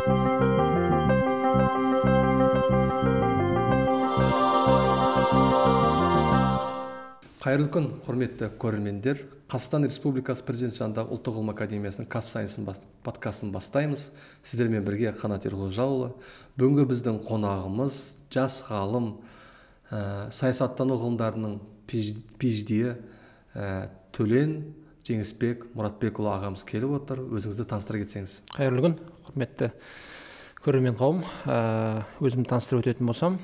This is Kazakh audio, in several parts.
Қайырлы күн, құрметті көрермендер. Қазақстан Республикасы Президент жанындағы ұлттық ғылым академиясының Казсайенс подкастын бастаймыз. Сіздермен бірге Қанат Ерғожаұлы. Бүгінгі біздің қонағымыз жас ғалым, саясаттану ғылымдарының PhD Төлен Жеңісбек Мұратбекұлы ағамыз келіп отыр. Өзіңізді таныстыра кетсеңіз. Қайырлы күн, құрметті көрермен қауым. Өзімді таныстырып өтетін болсам,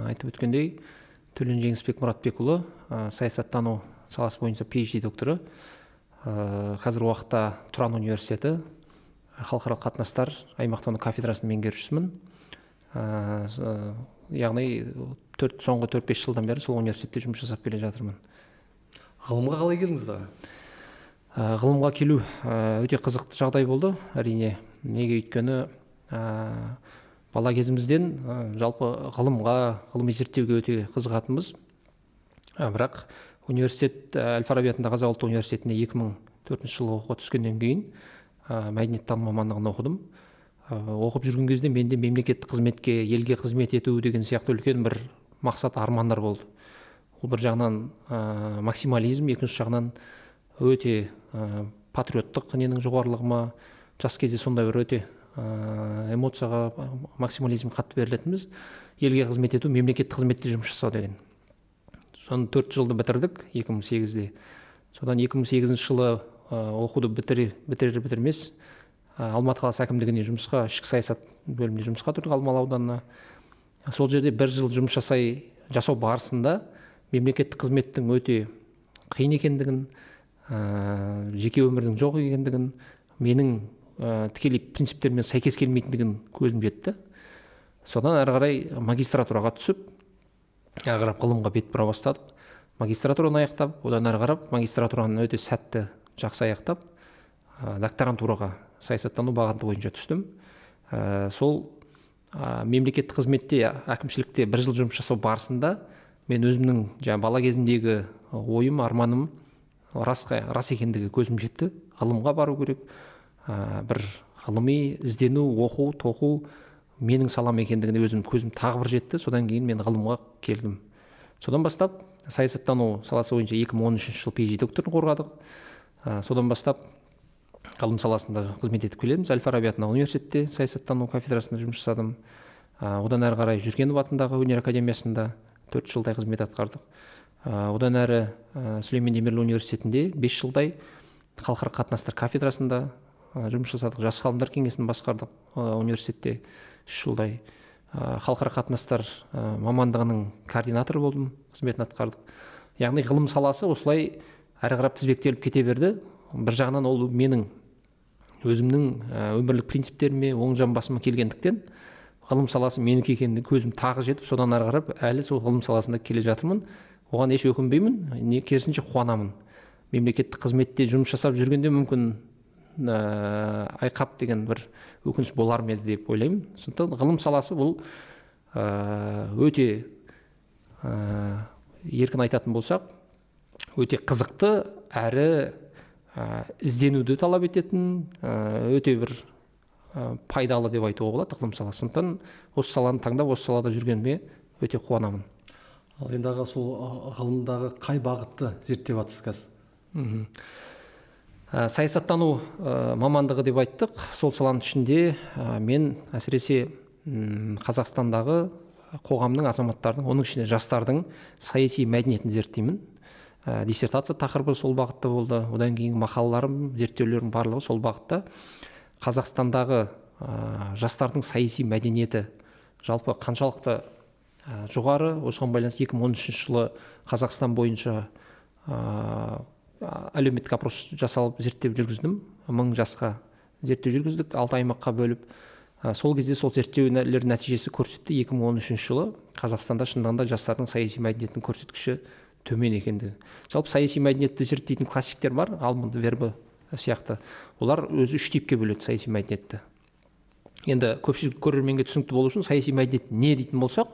айтып өткендей, Төлен Жеңісбек Мұратбекұлы, саясаттану саласы бойынша PhD докторы. Қазір уақытта Тұран университеті халықаралық қатынастар аймақтану кафедрасының меңгерушісімін. Яғни соңғы 4-5 жылдан бері сол университетте жұмыс жасап келе жатырмын. Ғылымға қалай келдіңіз аға? Ғылымға келу өте қызықты жағдай болды, әрине. Неге өйткені бала кезімізден жалпы ғылымға, ғылыми зерттеуге өте қызығатынбыз. Бірақ университет, Әл-Фараби атындағы Қазақ ұлттық университетіне 2004 жылы оқуға түскеннен кейін мәдениеттану мамандығын оқыдым. Оқып жүрген кезде менде мемлекеттік қызметке, елге қызмет ету деген сияқты үлкен бір мақсат, армандар болды. Ол бір жағынан максимализм, екінші жағынан өте патриоттық ненің жоғарылығыма, жас кезде сондай бір өте эмоцияға, максимализм қатты берілетінбіз. Елге қызмет ету, мемлекеттік қызметте жұмыс жасау деген. Соны 4 жылды бітірдік 2008-де. Содан 2008 жылы оқуды бітірмес Алматы қаласы әкімдігіне жұмысқа, ішкі саясат бөліміне жұмысқа тұрдық, Алмалы ауданына. Сол жерде 1 жыл жұмыс жасау барысында мемлекеттік қызметтің өте қиын екендігін, жеке өмірдің жоқ екендігін, менің тікелей принциптермен сәйкес келмейтіндігін көзім жетті. Содан әрі қарай магистратураға түсіп, әрі қарап ғылымға бет бұра бастадық. Магистратураны аяқтап, одан әрі қарап магистратураны өте сәтті, жақсы аяқтап, докторантураға саясаттану бағыты бойынша түстім. Сол мемлекеттік қызметте, әкімшілікте 1 жыл жұмыс жасау барысында мен өзімнің бала кезімдегі ойым, арманым рас екендігі көзім жетті. Ғылымға бару керек. Бір ғылыми іздену, оқу, тоқу менің салам екендігіне өзім көзім тағы бір жетті. Содан кейін мен ғылымға келдім. Содан бастап саясаттану саласы бойынша 2013 жылы PhD докторын қорғадық. Содан бастап ғылым саласында қызмет етіп келеміз. Әл-Фараби атындағы университетте саясаттану кафедрасында жұмыс жасадым. Одан әрі қарай Жүргенов атындағы өнер академиясында 4 жылдай қызмет атқардық. Одан әрі Сүлеймен Демирель университетінде 5 жылдай халықаралық қатынастар кафедрасында жұмыс жасадық. Жас ғалымдар кеңесін басқардық университетте 3 жылдай. Халықаралық қатынастар мамандығының координаторы болдым, қызметін атқардық. Яғни ғылым саласы осылай әрі қарап тізбектеліп кете берді. Бір жағынан ол менің өзімнің өмірлік принциптеріме, оң жамбасыма келгендіктен ғылым саласы менікі екеніне көзім тағы жетіп, содан әрі қарап әлі сол ғылым саласында келе жатырмын. Оған еш өкінбеймін, керісінше қуанамын. Мемлекеттік қызметте жұмыс жасап жүргенде мүмкін айқап деген бір өкініш болар ма еді деп ойлаймын. Сондықтан ғылым саласы бұл өте еркін айтатын болсақ, өте қызықты әрі ізденуді талап ететін, өте бір пайдалы деп айтуға болады ғылым саласы. Сондықтан осы саланы таңдап, осы салада жүргеніме өте қуанамын. Ал енді сол ғылымдағы қай бағытты зерттеп жатырсыз қазір? Саясаттану мамандығы деп айттық. Сол саланың ішінде мен әсіресе Қазақстандағы қоғамның, азаматтардың, оның ішінде жастардың саяси мәдениетін зерттеймін. Диссертация тақырыбы сол бағытта болды. Одан кейін мақалаларым, зерттеулерім барлығы сол бағытта. Қазақстандағы жастардың саяси мәдениеті жалпы қаншалықты жоғары. Осыған байланысты 2013 жылы Қазақстан бойынша әлеуметтік опрос жасалып зерттеу жүргіздім. 1000 жасқа зерттеу жүргіздік, 6 аймаққа бөліп. Сол кезде сол зерттеулер нәтижесі көрсетті. 2013 жылы Қазақстанда шындығында жастардың саяси мәдениетінің көрсеткіші төмен екендігі. Жалпы саяси мәдениетті зерттейтін классиктер бар, Алманд Вербі сияқты. Олар өзі 3 типке бөледі саяси мәдениетті. Енді көпшілік көрерменге түсінікті болу үшін саяси мәдениет не дейтін болсақ,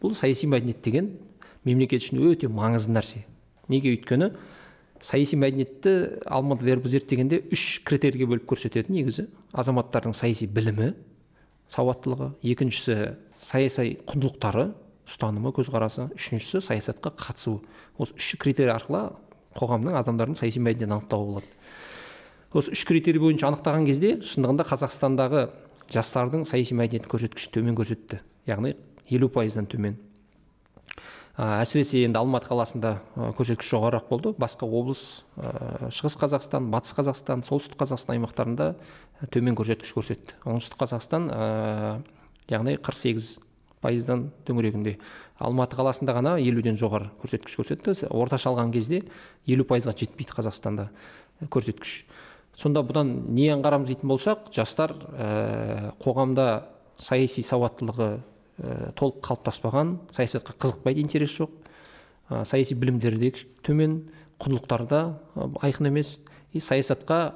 бұл саяси мәдениет деген мемлекет үшін өте маңызды нәрсе. Неге? Өйткені саяси мәдениетті Алманд Вербі зерттегенде 3 критерийге бөліп көрсетеді негізі. Азаматтардың саяси білімі, сауаттылығы, екіншісі саяси құндылықтары, ұстанымы, көзқарасы, үшіншісі саясатқа қатысу. Осы үш критерий арқылы қоғамның, адамдардың саяси мәдениетін анықтауға болады. Осы үш критерий бойынша анықтаған кезде шындығында Қазақстандағы жастардың саяси мәдениет көрсеткіші төмен көрсетті, яғни 50%-дан төмен. Әсіресе енді Алматы қаласында көрсеткіш жоғарырақ болды. Басқа облыс, Шығыс Қазақстан, Батыс Қазақстан, Солтүстік Қазақстан аймақтарында төмен көрсеткіш көрсетті. Оңтүстік Қазақстан яғни 48%-дан төңірегінде. Алматы қаласында ғана 50-ден жоғары көрсеткіш көрсетті. Орташа алған кезде 50%-ға жетпейді Қазақстанда көрсеткіш. Сонда бұдан не аңғарамыз дейтін болсақ, жастар қоғамда саяси сауаттылығы толық қалыптаспаған, саясатқа қызықпайды, интерес жоқ, саяси білімдері төмен, құндылықтарда айқын емес, саясатқа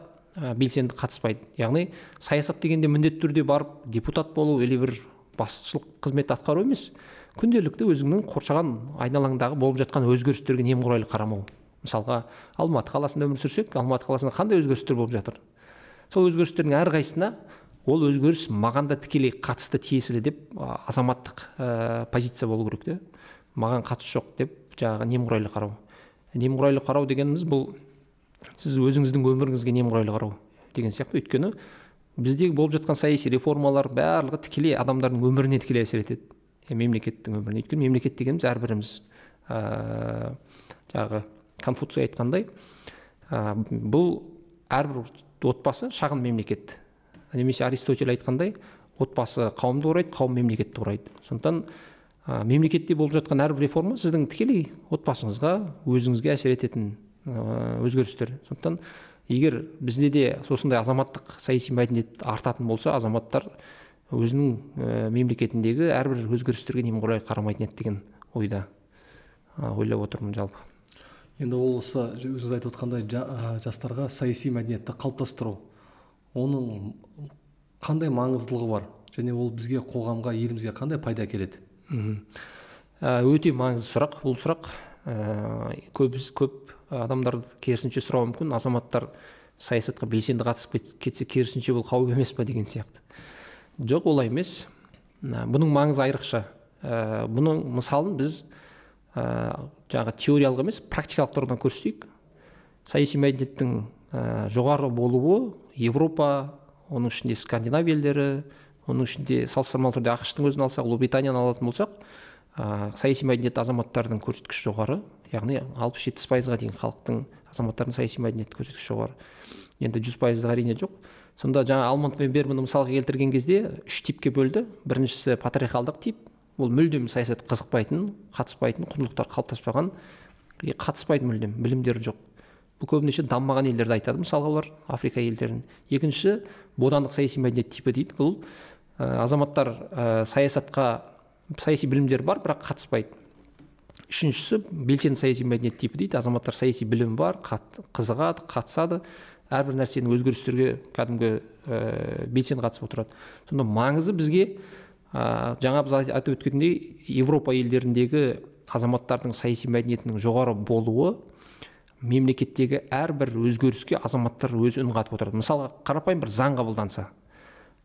белсенді қатыспайды. Яғни саясат дегенде міндетті түрде барып депутат болу или бір басшылық қызмет атқару емес, күнделікті өзіңнің қоршаған айналаңдағы болып жатқан өзгерістерге немқұрайлы қарамау. Мысалға, Алматы қаласында өмір сүрсек, Алматы қаласында қандай өзгерістер болып жатыр? Сол өзгерістердің әрқайсысына ол өзгеріс маған да тікелей қатысты, тиесілі деп азаматтық позиция болу керек те. Маған қатысы жоқ деп жаңағы немқұрайлы қарау. Немқұрайлы қарау дегеніміз бұл сіз өзіңіздің өміріңізге немқұрайлы қарау деген сияқты. Өйткені біздегі болып жатқан саяси реформалар барлығы тікелей адамдардың өміріне тікелей әсер етеді. Мемлекеттің өміріне. Өйткені мемлекет дегеніміз әрбіріміз жаңағы Конфуций айтқандай, бұл әрбір отбасы шағын мемлекет. Немесе Аристотель айтқандай, отбасы қауымды құрайды, қауым мемлекетті құрайды. Сондықтан мемлекетте болып жатқан әрбір реформа сіздің тікелей отбасыңызға, өзіңізге әсер ететін өзгерістер. Сондықтан егер бізде де осындай азаматтық саяси мәдениет артатын болса, азаматтар өзінің мемлекетіндегі әрбір өзгерістерге немқұрайлы қарамайтын еді деген ойда ойлап отырмын жалпы. Енді ол осы өзіңіз айтып отқандай жастарға саяси мәдениетті қалыптастыру, оның қандай маңыздылығы бар және ол бізге, қоғамға, елімізге қандай пайда келеді? Өте маңызды сұрақ. Бұл сұрақ көп адамдар керісінше сұрауы мүмкін. Азаматтар саясатқа белсенді қатысып кетсе, керісінше бұл қауіп емес па деген сияқты. Жоқ, олай емес. Бұның маңызы айрықша. Бұның мысалын біз жаңағы теориялық емес, практикалық тұрғыдан көрсетейік. Саяси мәдениеттің жоғары болуы Европа, оның ішінде Скандинав елдері, оның ішінде салыстырмалы түрде ақш-тың өзін алсақ, Ұлыбританияны алатын болсақ, саяси мәдениет азаматтардың көрсеткіші жоғары, яғни 60-70%-ға дейін халықтың, азаматтардың саяси мәдениет көрсеткіші жоғары. Енді 100%-ға әрине жоқ. Сонда жаңа Алмат пен Берманды мысалға келтірген кезде үш типке бөлді. Біріншісі патриархалдық тип. Ол мүлдем саясат қызықпайтын, қатыспайтын, құндылықтар қалыптаспаған, қатыспайтын мүлдем, білімдері жоқ. Бұл көбінесе дамымаған елдерді айтады, мысалға олар Африка елдерін. Екіншісі бодандық саяси мәдениет типі дейді. Бұл азаматтар саясатқа, саяси білімдері бар, бірақ қатыспайды. Үшіншісі белсенді саяси мәдениет типі дейді. Азаматтар саяси білім бар, қызығады, қатысады, әрбір нәрсенің өзгерістерге кәдімгі белсенді қатысып отырады. Сонда маңызы бізге жаңа біз айтып өткендей, Европа елдеріндегі азаматтардың саяси мәдениетінің жоғары болуы мемлекеттегі әрбір өзгеріске азаматтар өз үн қатып отырады. Мысалға, қарапайым бір заң қабылданса,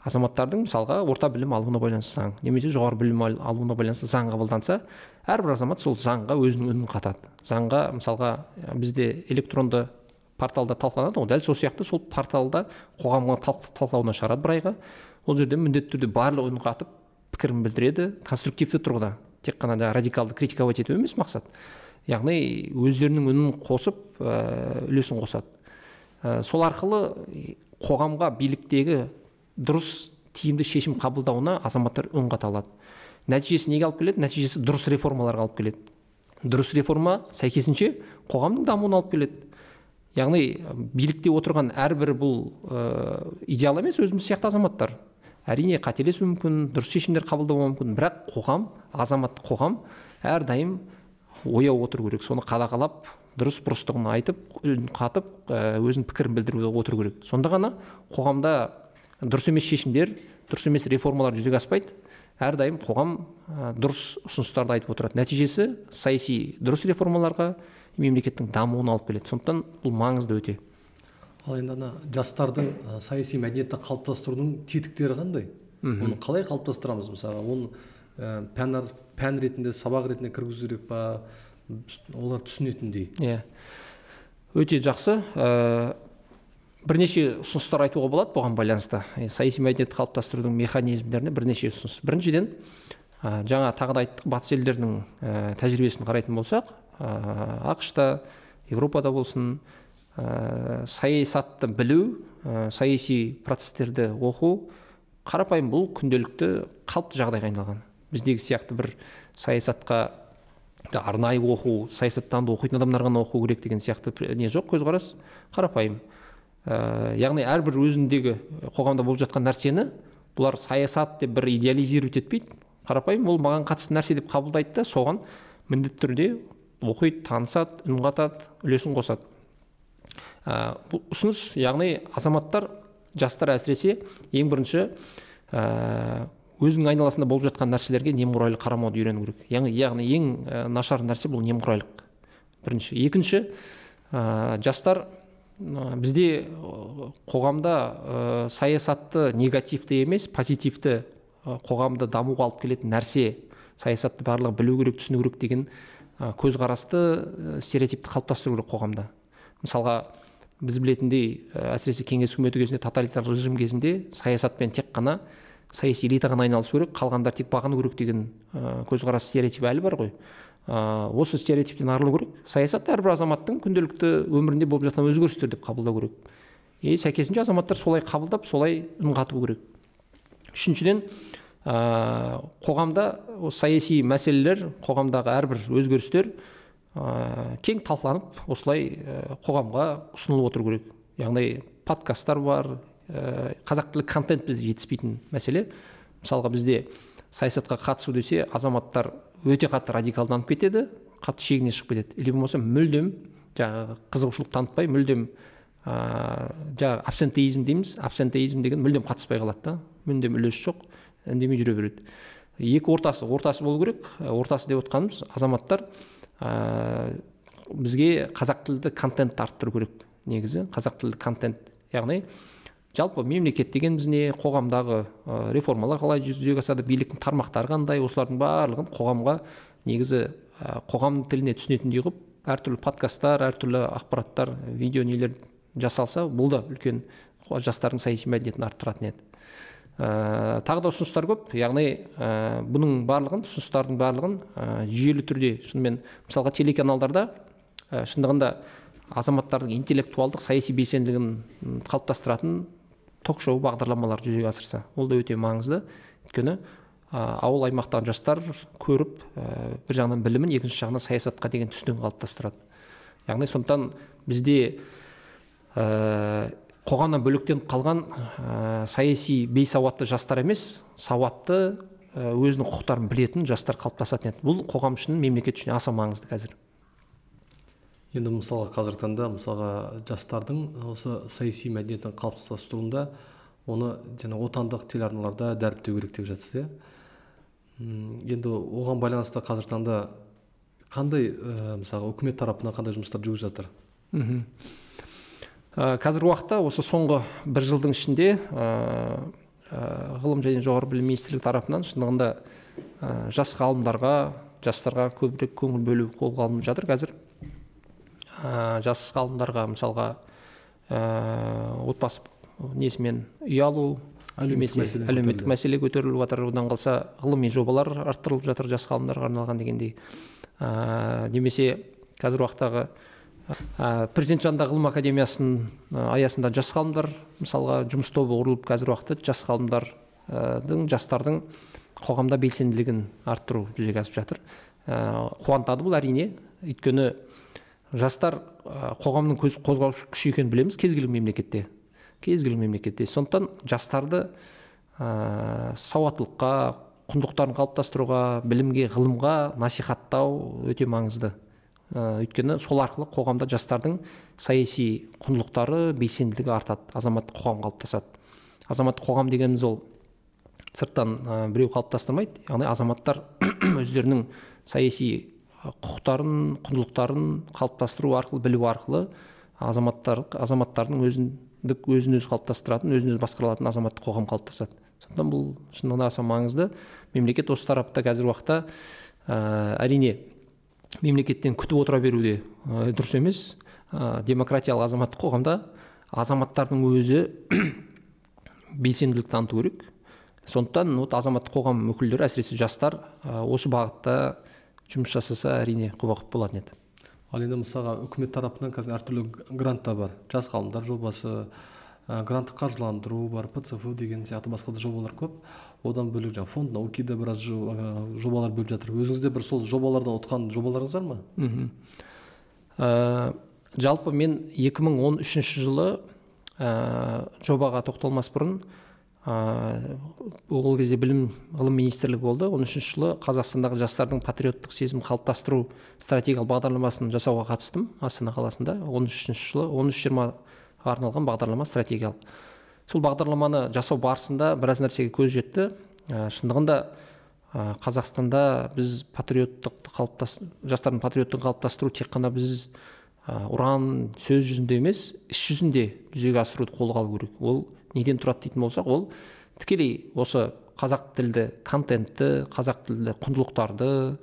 азаматтардың мысалға орта білім алуына байланысты заң, немесе жоғары білім алуына байланысты заң қабылданса, әрбір азамат сол заңға өзінің үнін қатады. Заңға мысалға бізде электронды порталда талқыланады, дәл сол сияқты сол порталда қоғамға талқылауына шығарады бір айға. Ол жерде міндетті түрде барлық үнін қатып пікірін білдіреді, конструктивті тұрғыда, тек қана да радикалды критиковать ету емес мақсат. Яғни өздерінің үнін қосып, үлесін қосады. Сол арқылы қоғамға, биліктегі дұрыс, тиімді шешім қабылдауына азаматтар үн қата алады. Нәтижесі неге алып келеді? Нәтижесі дұрыс реформаларға алып келеді. Дұрыс реформа сәйкесінше қоғамның дамуына алып келеді. Яғни билікте отырған әрбір бұл идеал емес, өзіміз сияқты азаматтар. Әрине қателесу мүмкін, дұрыс шешімдер қабылдауы мүмкін, бірақ қоғам, азаматтық қоғам әрдайым ояу отыру керек. Соны қадағалап, дұрыс бұрыстығын айтып, үнін қатып, өзінің пікірін білдіруге отыру керек. Сонда ғана қоғамда дұрыс емес шешімдер, дұрыс емес реформалар жүзеге аспайды. Әрдайым қоғам дұрыс ұсыныстарды айтып отырады. Нәтижесі саяси дұрыс реформаларға, мемлекеттің дамуына алып келеді. Сондықтан бұл маңызды өте. Ал енді жастардың саяси мәдениетті қалыптастырудың тетіктері қандай? оны қалай қалыптастырамыз? Мысалы оны пән ретінде, сабақ ретінде кіргізу керек па, олар түсінетіндей? Иә, өте жақсы. Бірнеше ұсыныстар айтуға болады бұған байланысты. Саяси мәдениетті қалыптастырудың механизмдеріне бірнеше ұсыныс. Біріншіден, жаңа тағы да айттық, батыс елдерінің тәжірибесін қарайтын болсақ, ақш-та, Европада болсын, саясатты білу, саяси процестерді оқу қарапайым бұл күнделікті қалыпты жағдайға айналған. Біздегі сияқты бір саясатқа арнайы оқу, саясаттанды оқитын адамдар ғана оқу керек деген сияқты не жоқ, көзқарас қарапайым. Яғни әрбір өзіндегі қоғамда болып жатқан нәрсені бұлар саясат деп бір идеализировать етпейді, қарапайым ол маған қатысты нәрсе деп қабылдайды да соған міндетті түрде оқиды, танысады, үн қатады, үлесін қосады. Бұл ұсыныс, яғни азаматтар, жастар әсіресе ең бірінші өзінің айналасында болып жатқан нәрселерге немқұрайлы қарамауды үйрену керек. Яғни ең нашар нәрсе бұл немқұрайлық. Бірінші. Екінші, жастар бізде қоғамда саясатты негативті емес, позитивті қоғамда дамуға алып келетін нәрсе, саясатты барлығы білу керек, түсіну керек деген көзқарасты, стереотипті қалыптастыру керек қоғамда. Мысалға, біз білетіндей, әсіресе кеңес үкіметі кезінде, тоталитар режим кезінде саясатпен тек қана саяси элита ғана айналысу керек, қалғандар тек бағыну керек деген көзқарас, стереотип әлі бар ғой. Осы стереотиптен арылу керек. Саясат әрбір азаматтың күнделікті өмірінде болып жатқан өзгерістер деп қабылдау керек. Сәйкесінше азаматтар солай қабылдап, солай үн қату керек. Үшіншіден, қоғамда саяси мәселелер, қоғамдағы әрбір өзгерістер кең талқыланып, осылай қоғамға ұсынылып отыру керек. Яғни подкасттар бар, қазақ тілі контент бізде жетіспейтін мәселе. Мысалға бізде саясатқа қатысу десе, азаматтар өте қатты радикалданып кетеді, қатты шегіне шығып кетеді. Или болмаса мүлдем қызығушылық танытпай, мүлдем абсентеизм дейміз, абсентеизм деген мүлдем қатыспай қалады да, мүлдем үлес жоқ, үндемей жүре береді. Екі ортасы болу керек. Ортасы деп отқанымыз, азаматтар бізге қазақ тілді контент арттыру керек. Негізі қазақ тілді контент, яғни жалпы мемлекет дегеніміз не, қоғамдағы реформалар қалай жүзеге асады, биліктің тармақтары қандай, осылардың барлығын қоғамға негізі қоғам тіліне түсінетіндей қылып, әртүрлі подкасттар, әртүрлі ақпараттар, видео нелер жасалса, бұл да үлкен жастардың саяси мәдениетін арттыратын еді. Тағы да ұсыныстар көп, яғни бұның барлығын, ұсыныстардың барлығын жүйелі түрде, шынымен, мысалға телеканалдарда шындығында азаматтардың интеллектуалдық саяси белсенділігін қалыптастыратын ток-шоу бағдарламалар жүзеге асырса, ол да өте маңызды. Өйткені ауыл аймақтағы жастар көріп, бір жағынан білімін, екінші жағынан саясатқа деген түсінігін қалыптастырады. Яғни сондықтан бізде қоғамнан бөлектеніп қалған саяси бейсауатты жастар емес, сауатты, өзінің құқықтарын білетін жастар қалыптасатын еді. Бұл қоғам үшін, мемлекет үшін аса маңызды қазір. Енді мысалға қазіргі таңда жастардың осы саяси мәдениетін қалыптастыруында оны отандық телеарналарда дәріптеу керек деп жатсыз, енді оған байланысты қазіргі таңда қандай мысалы үкімет тарапынан қандай жұмыстар жүргізіп жатыр? Қазіргі уақытта осы соңғы бір жылдың ішінде ғылым және жоғары білім министрлігі тарапынан шындығында жас ғалымдарға, жастарға көбірек көңіл бөлу қолға алынып жатыр қазір. Жас ғалымдарға мысалға отбасы несімен үй алу, әлеуметтік мәселе көтеріліп жатыр, одан қалса ғылыми жобалар арттырылып жатыр жас ғалымдарға арналған дегендей. Немесе қазір уақыттағы президент жанындағы ғылым академиясының аясында жас ғалымдар мысалға жұмыс тобы құрылып, қазір уақытта жас ғалымдардың, жастардың қоғамда белсенділігін арттыру жүзеге асып жатыр. Қуантады бұл әрине, өйткені жастар қоғамның қозғаушы күші екенін білеміз кез келген мемлекетте. Сондықтан жастарды сауаттылыққа, құндылықтарын қалыптастыруға, білімге, ғылымға насихаттау өте маңызды. Өйткені сол арқылы қоғамда жастардың саяси құндылықтары, белсенділігі артады, азаматтық қоғам қалыптасады. Азаматтық қоғам дегеніміз ол сырттан біреу қалыптастырмайды, яғни азаматтар өздерінің саяси құқықтарын, құндылықтарын қалыптастыру арқылы, білу арқылы азаматтардың өзін-өзі қалыптастыратын, өзін-өзі басқарылатын азаматтық қоғам қалыптасады. Сондықтан бұл шынында аса маңызды. Мемлекет осы тарапта қазіргі уақытта әрине мемлекеттен күтіп отыра беру де дұрыс емес. Демократиялық азаматтық қоғамда азаматтардың өзі белсенділік таныту керек. Сондықтан азаматтық қоғам өкілдері, әсіресе жастар осы бағытта жұмыс жасаса әрине құба-құп болатын еді. Ал енді мысалға үкімет тарапынан қазір әртүрлі гранттар бар. Жас ғалымдар жобасы, гранттық қаржыландыру бар, ПЦФ деген сияқты басқа да жобалар көп. Одан бөлек фонд наукида біраз жобалар бөліп жатыр. Өзіңізде бір сол жобалардан ұтқан жобаларыңыз бар ма? Жалпы мен 2013 жылы жобаға тоқталмас бұрын, ол кезде білім ғылым министрлігі болды. 13 жылы Қазақстандағы жастардың патриоттық сезім қалыптастыру стратегиялық бағдарламасын жасауға қатыстым Астана қаласында. 13 жылы 13-20 арналған бағдарлама стратегиялық. Сол бағдарламаны жасау барысында біраз нәрсеге көз жетті. Шындығында Қазақстанда біз жастардың патриоттығын қалыптастыру тек қана біз ұран сөз жүзінде емес, іс жүзінде жүзеге асыруды қолға алу керек. Ол неден тұрады дейтін болсақ, ол тікелей осы қазақ тілді контентті, қазақ тілді құндылықтарды,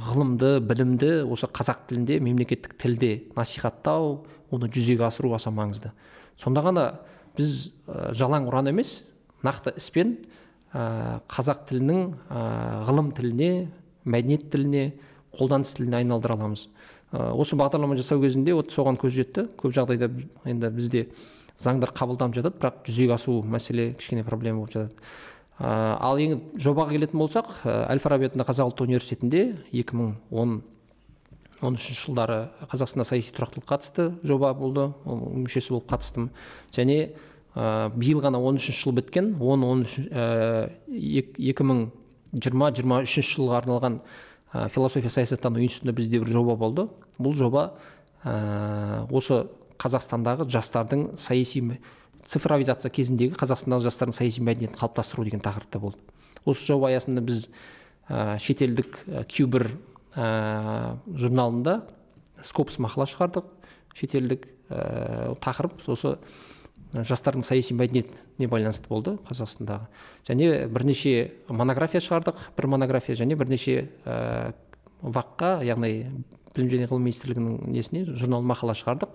ғылымды, білімді осы қазақ тілінде, мемлекеттік тілде насихаттау, оны жүзеге асыру аса маңызды. Сонда ғана біз жалаң ұран емес, нақты іспен қазақ тілінің ғылым тіліне, мәдениет тіліне, қолданыс тіліне айналдыра аламыз. Осы бағдарлама жасау кезінде соған көз жетті. Көп жағдайда енді бізде заңдар қабылданып жатады, бірақ жүзеге асу мәселе кішкене проблема болып жатады. Ал енді жобаға келетін болсақ, Әл-Фараби атындағы Қазақ ұлттық университетінде 2013 жылдары Қазақстанда саяси тұрақтылық қатысты жоба болды, мүшесі болып қатыстым. Және биыл ғана 13 жыл біткен, 2020-2023 жылға арналған философия саясаттану институтында бізде бір жоба болды. Бұл жоба осы Қазақстандағы жастардың саяси цифровизация кезіндегі Қазақстандағы жастардың саяси мәдениетін қалыптастыру деген тақырыпта болды. Осы жоба аясында біз шетелдік Q1 журналында Scopus мақала шығардық. Шетелдік тақырып осы жастардың саяси мәдениетіне байланысты болды Қазақстандағы. Және бірнеше монография шығардық, бір монография және бірнеше вакқа, яғни білім және ғылым министрлігінің несіне журнал мақала шығардық.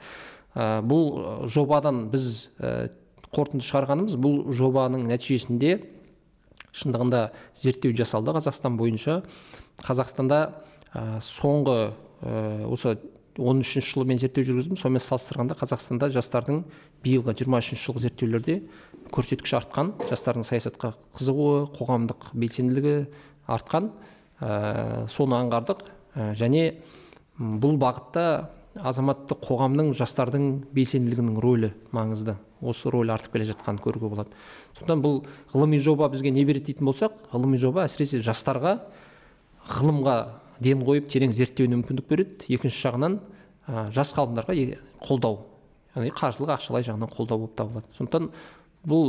Бұл жобадан біз қорытынды шығарғанымыз, бұл жобаның нәтижесінде шындығында зерттеу жасалды Қазақстан бойынша. Қазақстанда соңғы осы 13 жылы мен зерттеу жүргіздім. Сонымен салыстырғанда Қазақстанда жастардың биылғы 23 жылғы зерттеулерде көрсеткіш артқан, жастардың саясатқа қызығуы, қоғамдық белсенділігі артқан, соны аңғардық. Және бұл бағытта азаматтық қоғамның жастардың белсенділігінің рөлі маңызды. Осы рөл артып келе жатқанын көруге болады. Сондықтан бұл ғылыми жоба бізге не береді дейтін болсақ, ғылыми жоба әсіресе жастарға ғылымға ден қойып терең зерттеуіне мүмкіндік береді. Екінші жағынан жас ғалымдарға қолдау, яғни қаржылық, ақшалай жағынан қолдау болып табылады. Сондықтан бұл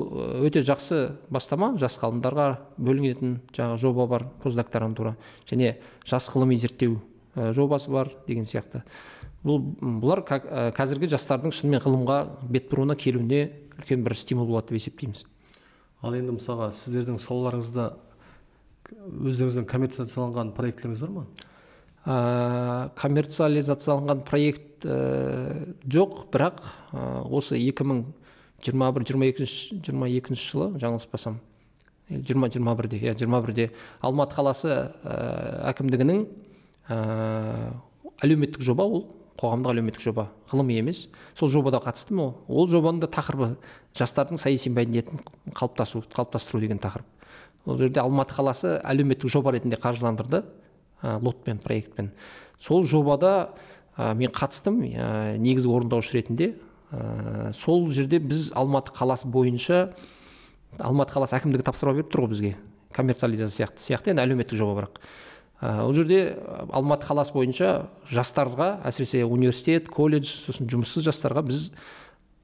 өте жақсы бастама. Жас ғалымдарға бөлінетін жоба бар, постдокторантура, және жас ғылыми зерттеу жобасы бар деген сияқты. Бұлар қазіргі жастардың шынымен ғылымға бет бұруына келуіне үлкен бір стимул болады деп есептейміз. Ал енді мысалға сіздердің салаларыңызда өздеріңіздің коммерциализацияланған проекттеріңіз бар ма? Коммерциализацияланған проект жоқ, бірақ осы 2021-2022 жылы, жаңылыспасам, 2021-де Алматы қаласы әкімдігінің әлеуметтік жоба, ол қоғамдық әлеуметтік жоба, ғылыми емес. Сол жобада қатыстым. Ол жобаның да тақырыбы жастардың саяси мәдениетін қалыптастыру деген тақырып. Ол жерде Алматы қаласы әлеуметтік жоба ретінде қаржыландырды, лотпен, проектпен. Сол жобада мен қатыстым, негізгі орындаушы ретінде. Сол жерде біз Алматы қаласы бойынша, Алматы қаласы әкімдігі тапсырма беріп тұр ғой бізге, коммерциализация сияқты, енді әлеуметтік жоба бірақ. Ол жерде Алматы қаласы бойынша жастарға, әсіресе университет, колледж, сосын жұмыссыз жастарға біз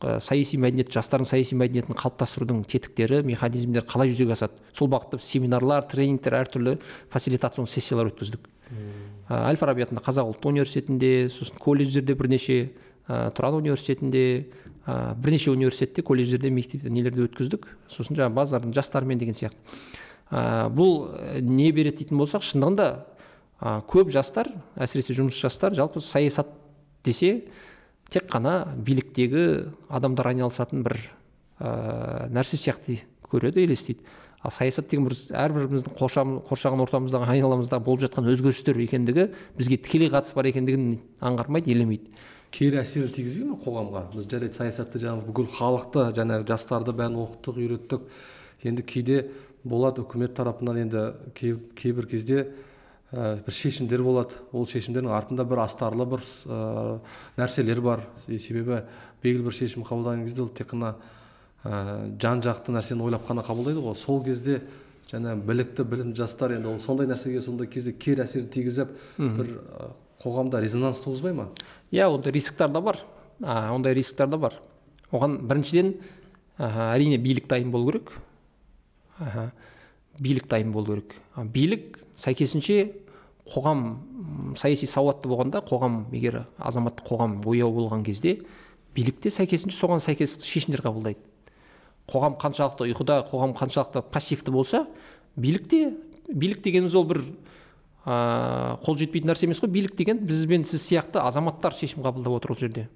саяси мәдениет, жастардың саяси мәдениетін қалыптастырудың тетіктері, механизмдер қалай жүзеге асады. Сол бағытта семинарлар, тренингтер, әртүрлі фасилитацион сессиялар өткіздік. Әл-Фараби атындағы Қазақ ұлттық университетінде, сосын колледждерде бірнеше Тұран университетінде, бірнеше университетте, колледждерде, мектепте нелерде өткіздік. Сосын жаңағы базардың жастармен деген сияқты. Бұл не береді дейтін болсақ, шындығында көп жастар, әсіресе жұмыс жастар, жалпы саясат десе тек қана биліктегі адамдар айналысатын бір нәрсе сияқты көреді, елестейді. Ал саясат деген әрбіріміздің қоршаған ортамыздағы, айналамыздағы болып жатқан өзгерістер екендігі, бізге тікелей қатысы бар екендігін аңғармайды, елемейді. Кері әсерін тигізбей ме қоғамға? Біз жарайды саясатты жаңағы бүкіл халықты, жаңағы жастарды бәрін оқыттық, үйреттік. Енді кейде болады үкімет тарапынан, енді кейбір кезде бір шешімдер болады. Ол шешімдердің артында бір астарлы бір нәрселер бар. Себебі белгілі бір шешім қабылдаған кезде ол тек қана жан жақты нәрсені ойлап қана қабылдайды ғой. Сол кезде жаңа білікті, білімді жастар енді ол сондай нәрсеге сондай кезде кері әсерін тигізіп, бір қоғамда резонанс туғызбай ма? Иә, ондай рисктар да бар. Ондай рисктар да бар. Оған біріншіден әрине билік дайын болу керек. Билік дайын болу керек. Билік сәйкесінше қоғам саяси сауатты болғанда, қоғам егер азаматтық қоғам ояу болған кезде, билікте сәйкесінше соған сәйкес шешімдер қабылдайды. Қоғам қаншалықты ұйқыда, қоғам қаншалықты пассивті болса, билік дегеніміз ол бір қол жетпейтін нәрсе емес қой. Билік деген біз бен сіз сияқты азаматтар шешім қабылдап отыр ол жерде.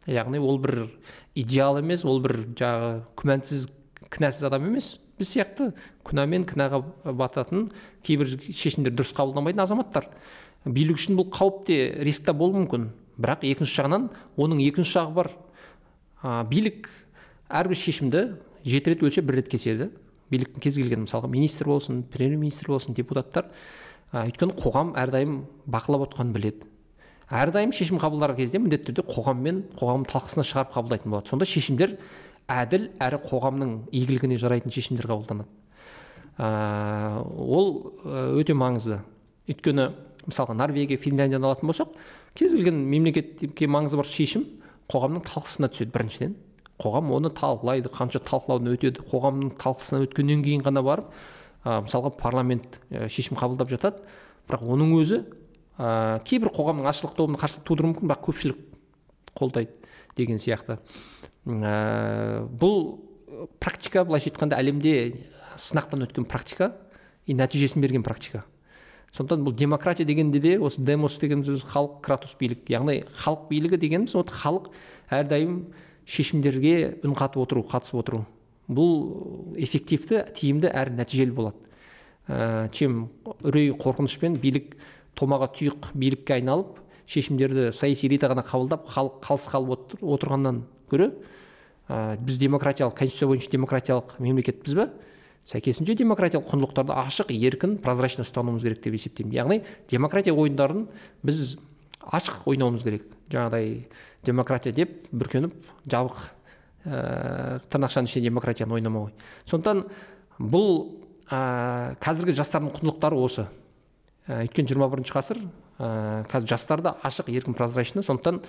Яғни ол бір идеал емес, ол бір күмәнсіз, кінәсіз адам емес. Біз сияқты күнәмен кінәға бататын, кейбір шешімдер дұрыс қабылдамайтын азаматтар. Билік үшін бұл қауіп те, риск те болуы мүмкін. Бірақ екінші жағынан оның екінші жағы бар. Билік әрбір шешімді 7 рет өлшеп 1 рет кеседі. Биліктің кез келген, мысалға министр болсын, премьер-министр болсын, депутаттар, өйткені қоғам әрдайым бақылап отқанын біледі. Әрдайым шешім қабылдар кезде міндетті түрде қоғаммен, қоғам талқысына шығарып қабылдайтын болады. Сонда шешімдер әділ әрі қоғамның игілігіне жарайтын шешімдер қабылданады. Ол өте маңызды. Өйткені мысалға Норвегия, Финляндияны алатын болсақ, кез келген мемлекетке маңызы бар шешім қоғамның талқысына түседі біріншіден. Қоғам оны талқылайды, қанша талқылаудан өтеді, қоғамның талқысынан өткеннен кейін ғана барып, мысалға парламент шешім қабылдап жатады. Бірақ оның өзі кейбір қоғамның азшылық тобына қарсылық тудыруы мүмкін, бірақ көпшілік қолдайды деген сияқты. Бұл практика, былайша айтқанда, әлемде сынақтан өткен практика, нәтижесін берген практика. Сондықтан бұл демократия дегенде де, осы демос деген сөз халық, кратус билік. Яғни халық билігі дегеніміз, халық әрдайым шешімдерге үн қатып отыру, қатысып отыру. Бұл эффективті, тиімді әрі нәтижелі болады. Чем үрей, қорқынышпен билік томаға тұйық билікке айналып, шешімдерді саяси элита ғана қабылдап, халық қалыс қалып отырғаннан гөрі, біз демократиялық, конституция бойынша демократиялық мемлекетпіз бе? Сәйкесінше демократиялық құндылықтарды ашық, еркін, прозрачно ұстануымыз керек деп есептеймін. Яғни демократия ойындарын біз ашық ойнауымыз керек. Жаңағыдай демократия деп бүркеніп, жабық тырнақшаның ішінде демократияны ойнамау. Сондықтан бұл қазіргі жастардың құндылықтары осы. Өйткені 21 ғасыр, қазір жастар да ашық, еркін, прозрачно. Сондықтан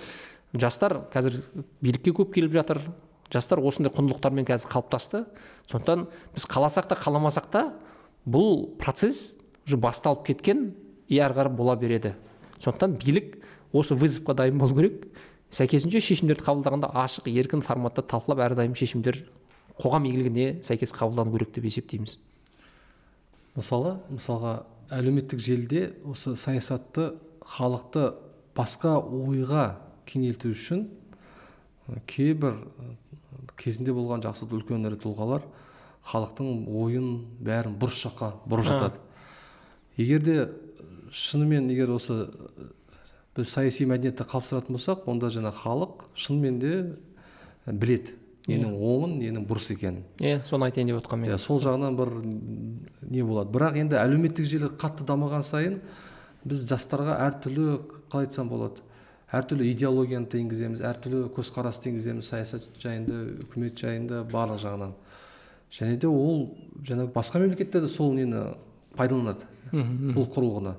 жастар қазір билікке көп келіп жатыр. Жастар осындай құндылықтармен қазір қалыптасты. Сондықтан біз қаласақ та, қаламасақ та, бұл процесс уже басталып кеткен, ары қарай бола береді. Сондықтан билік осы вызовқа дайын болу керек. Сәйкесінше шешімдерді қабылдағанда ашық, еркін форматта талқылап, әрдайым шешімдер қоғам игілігіне сәйкес қабылдану керек деп есептейміз. Мысалға әлеуметтік желіде осы саясатты, халықты басқа ойға кеңейту үшін кейбір кезінде болған жақсы үлкен ірі тұлғалар халықтың ойын бәрін бұрыс жаққа бұрып жатады. Егерде шынымен осы біз саяси мәдениетті қалыптастыратын болсақ, онда жаңа халық шынымен де біледі ненің оңын, ненің бұрыс екенін. Соны айтайын деп отқанмын мен. Сол жағынан бір не болады. Бірақ енді әлеуметтік желі қатты дамыған сайын біз жастарға әртүрлі, қалай айтсам болады, әртүрлі идеологияны енгіземіз, әртүрлі көзқарасты енгіземіз, саясат жайында, үкімет жайында, барлық жағынан. Және де ол басқа мемлекеттерде сол нені пайдаланады, бұл құрылғыны.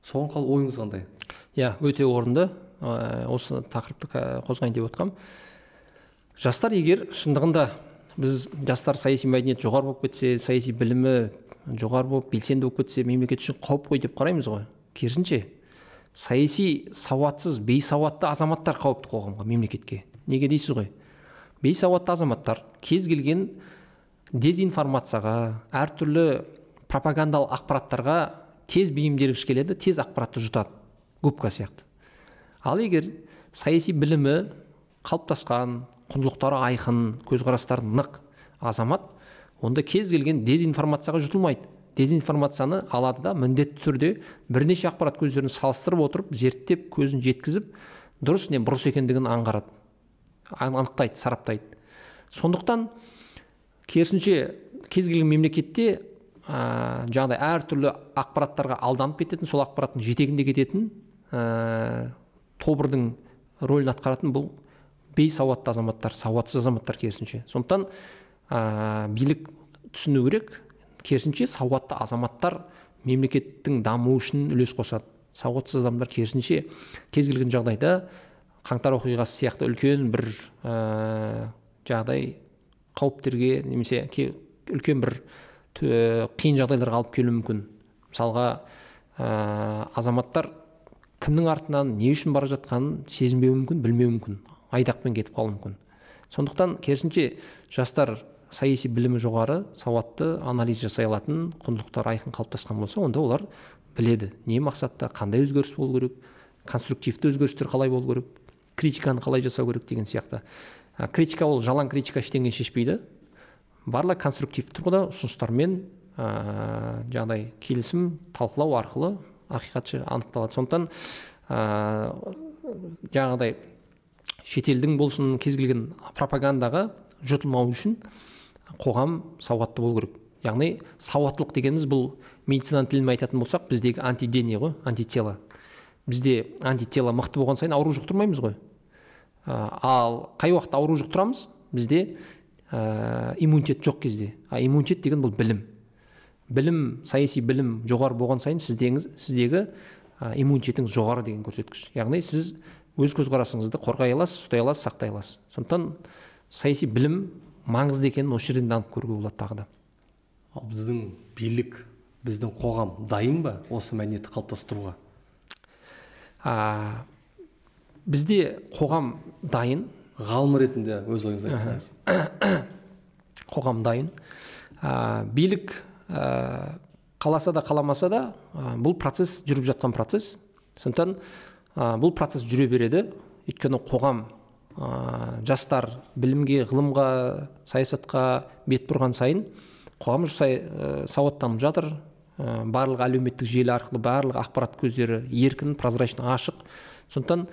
Соған ойыңыз қандай? Өте орынды. Осы тақырыпты қозғайын деп отқам. Жастар егер шындығында біз жастар саяси мәдениет жоғары болып кетсе, саяси білімі жоғары болып, белсенді болып кетсе, мемлекет үшін қауіп қой деп қараймыз ғой. Керісінше, саяси сауатсыз, бейсауатты азаматтар қауіпті қоғамға, мемлекетке. Неге дейсіз ғой? Бейсауатты азаматтар кез келген дезинформацияға, әртүрлі пропагандалық ақпараттарға тез бейімделгіш келеді, тез ақпаратты жұтады, губка сияқты. Ал егер саяси білімі қалыптасқан, құндылықтары айқын, көзқарастары нық азамат, онда кез келген дезинформацияға жұтылмайды. Дезинформацияны алады да міндетті түрде бірнеше ақпарат көздерін салыстырып отырып, зерттеп, көзін жеткізіп, дұрыс не бұрыс екендігін аңғарады, анықтайды, сараптайды. Сондықтан керісінше кез келген мемлекетте жаңағыдай әртүрлі ақпараттарға алданып кететін, сол ақпараттың жетегінде кететін тобырдың рөлін атқаратын бұл бейсауатты азаматтар, сауатсыз азаматтар керісінше. Сондықтан билік түсіну керек, керісінше сауатты азаматтар мемлекеттің дамуы үшін үлес қосады. Сауатсыз адамдар керісінше кез келген жағдайда қаңтар оқиғасы сияқты үлкен бір жағдай қауіптерге немесе үлкен бір қиын жағдайларға алып келуі мүмкін. Мысалға азаматтар кімнің артынан не үшін бара жатқанын сезінбеуі мүмкін, білмеуі мүмкін, айдақпен кетіп қалуы мүмкін. Сондықтан керісінше жастар саяси білімі жоғары, сауатты, анализ жасай алатын, құндылықтар айқын қалыптасқан болса, онда олар біледі, не мақсатта, қандай өзгеріс болу керек, конструктивті өзгерістер қалай болу керек, критиканы қалай жасау керек деген сияқты. Критика ол жалаң критика ештеңе шешпейді. Барлық конструктивті тұрғыда ұсыныстармен жаңағыдай келісім, талқылау арқылы ақиқат анықталады. Сондықтан жаңағыдай шетелдің болсын кез келген пропагандаға жұтылмау үшін қоғам сауатты болу керек. Яғни сауаттылық дегеніміз бұл медицина тілімен айтатын болсақ, біздегі антидене ғой, антитело. Бізде антитело мықты болған сайын ауру жұқтырмаймыз ғой. Ал қай уақытта ауру жұқтырамыз? Бізде иммунитет жоқ кезде. Иммунитет деген бұл білім. Білім, саяси білім жоғары болған сайын сіздегі иммунитетіңіз жоғары деген көрсеткіш. Яғни сіз өз көзқарасыңызды қорғай аласыз, ұстай аласыз, сақтай аласыз. Сондықтан саяси білім маңызды екенін осы жерден анық көруге болады тағы да. Ал біздің билік, біздің қоғам дайын ба осы мәдениетті қалыптастыруға? Бізде қоғам дайын. Ғалым ретінде өз ойыңызды айтсаңыз. Қоғам дайын. Билік қаласа да қаламаса да бұл процесс жүріп жатқан процесс. Сондықтан бұл процесс жүре береді. Өйткені қоғам, жастар білімге, ғылымға, саясатқа бет бұрған сайын қоғам сауаттанып жатыр. Барлық әлеуметтік желі арқылы барлық ақпарат көздері еркін, прозрачный, ашық. Сондықтан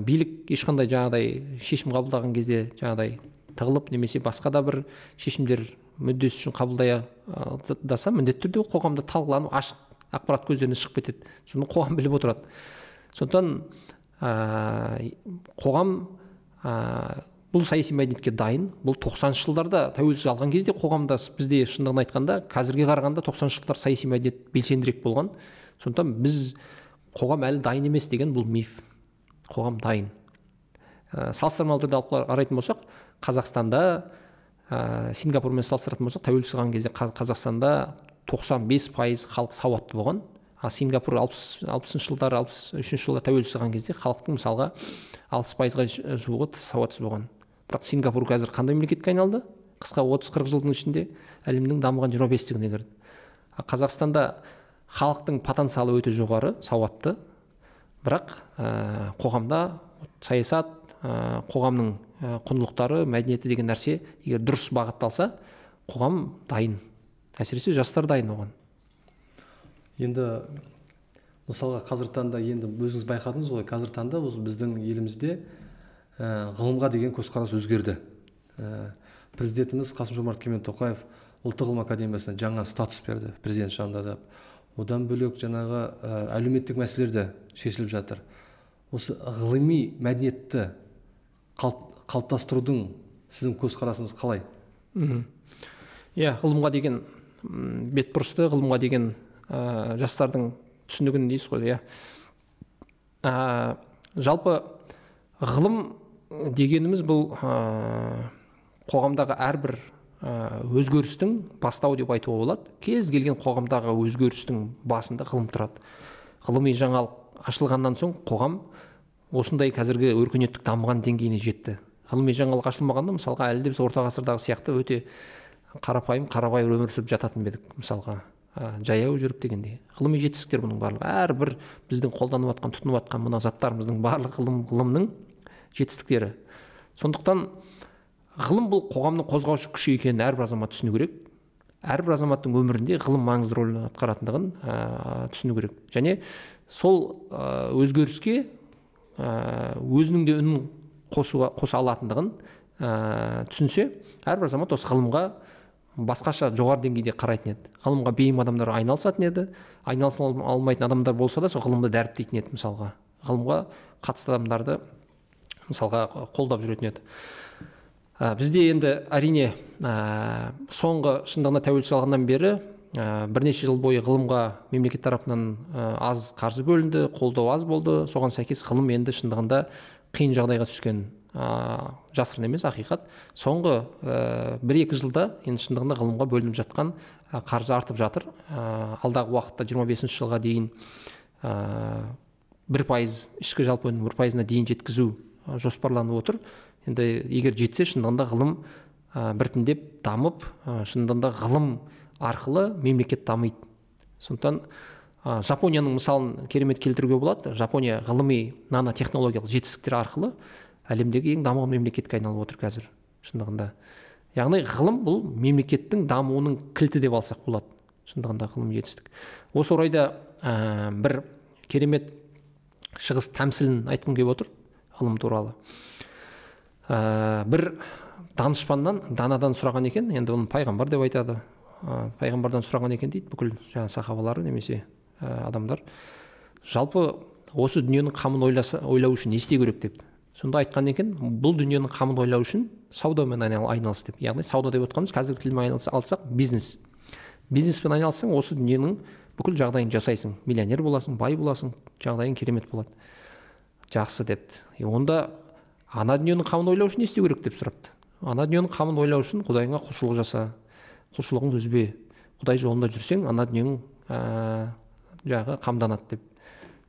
билік ешқандай жаңағыдай шешім қабылдаған кезде жаңағыдай тығылып немесе басқа да бір шешімдер мүддесі үшін қабылдаса, міндетті түрде қоғамда талқыланып, ашық ақпарат көздеріне шығып кетеді. Соны қоғам біліп отырады. Сондықтан қоғам бұл саяси мәдениетке дайын. Бұл 90-шы жылдарда тәуелсіздік алған кезде қоғамда бізде шындығын айтқанда, қазірге қарағанда 90-шы жылдар саяси мәдениет белсендірек болған. Сондықтан біз қоғам әлі дайын емес деген бұл миф. Қоғам дайын. Салыстырмалы түрде алып қарайтын болсақ, Қазақстанда, Сингапурмен салыстыратын болсақ, тәуелсіздік алған кезде Қазақстанда 95% халық сауатты болған. Сингапур 60-шы жылдар, 63-ші жылда тәуелсіздік алған кезде халықтың мысалға 60%-ға жуығы сауатсыз болған. Бірақ Сингапур қазір қандай мемлекетке айналды? Қысқа 30-40 жылдың ішінде әлемнің дамыған 25-тігіне кірді. Қазақстанда халықтың потенциалы өте жоғары, сауатты. Бірақ қоғамда саясат, қоғамның құндылықтары, мәдениеті деген нәрсе егер дұрыс бағытталса, қоғам дайын. Әсіресе жастар дайын оған. Енді мысалға қазір таңда енді өзіңіз байқадыңыз ғой, қазір таңда біздің елімізде ғылымға деген көзқарас өзгерді. Президентіміз Қасым-Жомарт Кемелұлы Тоқаев ұлттық ғылым академиясына жаңа статус берді, президент жанында. Одан бөлек жаңағы әлеуметтік мәселелер де шешіліп жатыр. Осы ғылыми мәдениетті қалыптастырудың сіздің көзқарасыңыз қалай? Ғылымға деген бетбұрысты, ғылымға деген жастардың түсінігін дейсіз ғой. Жалпы ғылым дегеніміз бұл қоғамдағы әрбір өзгерістің бастауы деп айтуға болады. Кез келген қоғамдағы өзгерістің басында ғылым тұрады. Ғылыми жаңалық ашылғаннан соң қоғам осындай қазіргі өркениеттік дамыған деңгейіне жетті. Ғылыми жаңалық ашылмағанда мысалға әлі де біз орта ғасырдағы сияқты өте қарабайыр өмір сүріп жататын едік. Мысалға жаяу жүріп дегендей. Ғылыми жетістіктер бұның барлығы. Әрбір біздің қолданып жатқан, тұтынып жатқан мына заттарымыздың барлық ғылымның жетістіктері. Сондықтан ғылым бұл қоғамның қозғаушы күші екенін әрбір азамат түсіну керек. Әрбір азаматтың өмірінде ғылым маңызды рөл атқаратындығын түсіну керек. Және сол өзгеріске өзінің де үнін қоса алатындығын түсінсе, әрбір азамат осы ғылымға басқаша жоғары деңгейде қарайтын еді. Ғылымға бейім адамдар айналысатын еді. Айналыса алмайтын адамдар болса да сол ғылымды дәріптейтін еді. Мысалға ғылымға қатысты адамдарды мысалға қолдап жүретін еді. Бізде енді әрине соңғы шындығына тәуелсіз алғаннан бері бірнеше жыл бойы ғылымға мемлекет тарапынан аз қаржы бөлінді, қолдау аз болды. Соған сәйкес ғылым енді шындығында қиын жағдайға түскен, жасырын емес, ақиқат. Соңғы 1-2 жылда енді шындығында ғылымға бөлініп жатқан қаржы артып жатыр. Алдағы уақытта 25 жылға дейін 1% ішкі жалпы өнімнің 1%-на дейін жеткізу жоспарланып отыр. Енді егер жетсе, шындығында ғылым біртіндеп дамып, шындығында ғылым арқылы мемлекет дамиды. Сондықтан Жапонияның мысалын керемет келтіруге болады. Жапония ғылыми нанотехнологиялық жетістіктер арқылы әлемдегі ең дамыған мемлекетке айналып отыр қазір шындығында. Яғни ғылым бұл мемлекеттің дамуының кілті деп алсақ болады. Шындығында ғылым жетістік. Осы орайда бір керемет шығыс тәмсілін айтқым келіп отыр ғылым туралы. Бір данышпаннан, данадан сұраған екен, енді оны пайғамбар деп айтады. Пайғамбардан сұраған екен дейді бүкіл сахабалары немесе адамдар. Жалпы осы дүниенің қамын ойлау үшін не істеу керек деп. Сонда айтқан екен, бұл дүниенің қамын ойлау үшін саудамен айналыс деп. Яғни сауда деп отқанымыз қазіргі тілмен алсақ бизнес. Бизнеспен айналыссаң, осы дүниенің бүкіл жағдайын жасайсың. Миллионер боласың, бай боласың, жағдайың керемет болады. Жақсы депті. Онда ана дүниенің қамын ойлау үшін не істеу керек деп сұрапты. Ана дүниенің қамын ойлау үшін Құдайыңа құлшылық жаса, құлшылығыңды үзбе. Құдай жолында жүрсең, ана дүниенің жағы қамданады деп.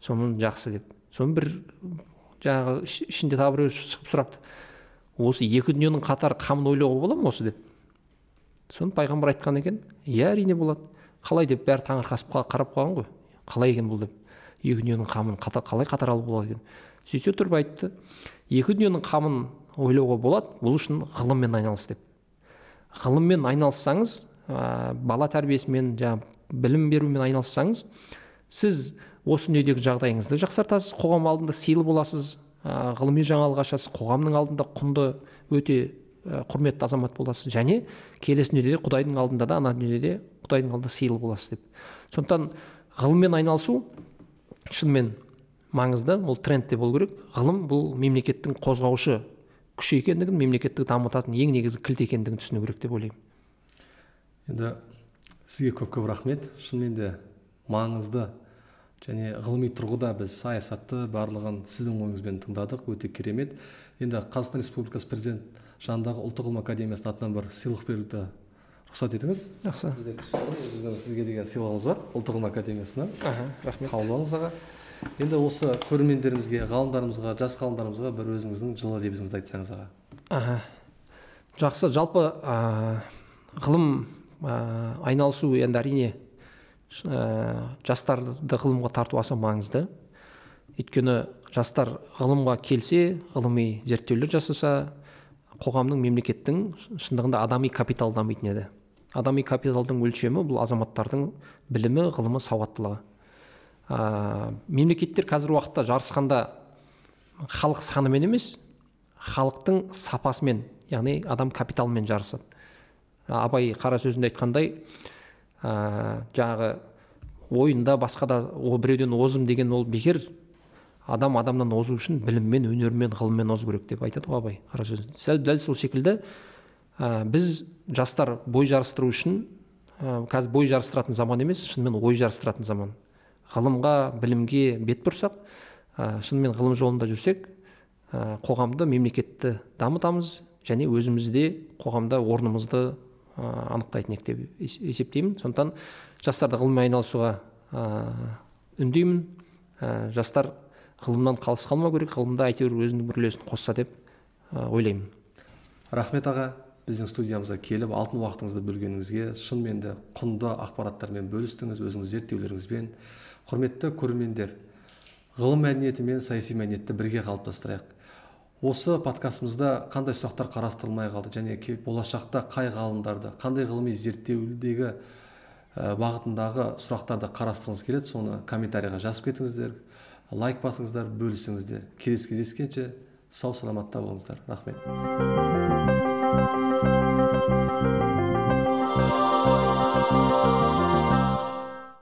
Соның жақсы деп. Соның бір жағы ішінде тағы біреу шығып сұрапты. Осы екі дүниенің қатар қамын ойлауға бола ма осы деп. Соны пайғамбар айтқан екен, иә, әрине болады. Қалай деп бәрі таңырқасып қарап қалған ғой. Қалай екен бұл деп. Екі дүниенің қамын қалай қатар алуға болады екен. Сөйте тұрып айтты, екі дүниенің қамын ойлауға болады, бұл үшін ғылыммен айналыс деп. Ғылыммен айналыссаңыз, бала тәрбиесімен, білім берумен айналыссаңыз, сіз осы дүниедегі жағдайыңызды жақсартасыз, қоғам алдында сыйлы боласыз, ғылыми жаңалық ашасыз, қоғамның алдында құнды, өте құрметті азамат боласыз, және келесі дүниеде Құдайдың алдында да, ана дүниеде Құдайдың алдында сыйлы боласыз деп. Сондықтан ғылыммен айналысу шынымен маңызды, ол трендте болу керек. Ғылым бұл мемлекеттің қозғаушы күші екендігін, мемлекетті дамытатын ең негізгі кілт екендігін түсіну керек деп ойлаймын. Енді сізге көп рахмет. Шынымен де маңызды және ғылыми тұрғыда біз саясатты барлығын сіздің ойыңызбен тыңдадық, өте керемет. Енді Қазақстан Республикасы президент жанындағы ұлттық ғылым академиясының атынан бір сыйлық беруді рұқсат етіңіз. Жақсы. Біздің сізге деген сыйлығымыз бар ұлттық ғылым академиясынан. Рахмет. Қабылдаңыз аға. Енді осы көрермендерімізге, ғалымдарымызға, жас ғалымдарымызға бір өзіңіздің жылы лебізіңізді айтсаңыз аға. Жақсы. Жалпы ғылым айналысу енді әрине жастарды ғылымға тарту аса маңызды. Өйткені жастар ғылымға келсе, ғылыми зерттеулер жасаса, қоғамның, мемлекеттің шындығында адами капитал дамитын еді. Адами капиталдың өлшемі бұл азаматтардың білімі, ғылымы, сауаттылығы. Мемлекеттер қазір уақытта жарысқанда халық санымен емес, халықтың сапасымен, яғни адам капиталымен жарысады. Абай қара сөзінде айтқандай, жағы ойында басқада біреуден озым деген ол бекер. Адам адамнан озу үшін біліммен, өнермен, ғылыммен озу керек деп айтады ғой Абай қара сөзінде. Дәл сол секілді біз жастар бой жарыстыру үшін, қазір бой жарыстыратын заман емес, шынымен ой жарыстыратын заман. Ғылымға, білімге бет бұрсақ, шынымен ғылым жолында жүрсек, қоғамды, мемлекетті дамытамыз, және өзімізде қоғамда орнымызды анықтайтын ек деп есептеймін. Сондықтан жастарды ғылыммен айналысуға үндеймін. жастар ғылымнан қалыс қалмау керек, ғылымда әйтеуір өзінің бір үлесін қосса деп ойлаймын. Рахмет аға, біздің студиямызға келіп алтын уақытыңызды бөлгеніңізге, шынымен де құнды ақпараттармен бөлістіңіз, өзіңіз зерттеулеріңізбен. Құрметті көрермендер, ғылым мәдениеті мен саяси мәдениетті бірге қалыптастырайық. Осы подкастымызда қандай сұрақтар қарастырылмай қалды және болашақта қай ғалымдарды, қандай ғылыми зерттеудегі бағытындағы сұрақтарды қарастырғыңыз келеді, соны комментарийға жазып кетіңіздер, лайк басыңыздар, бөлісіңіздер. Келесі кездескенше сау саламатта болыңыздар. Рахмет.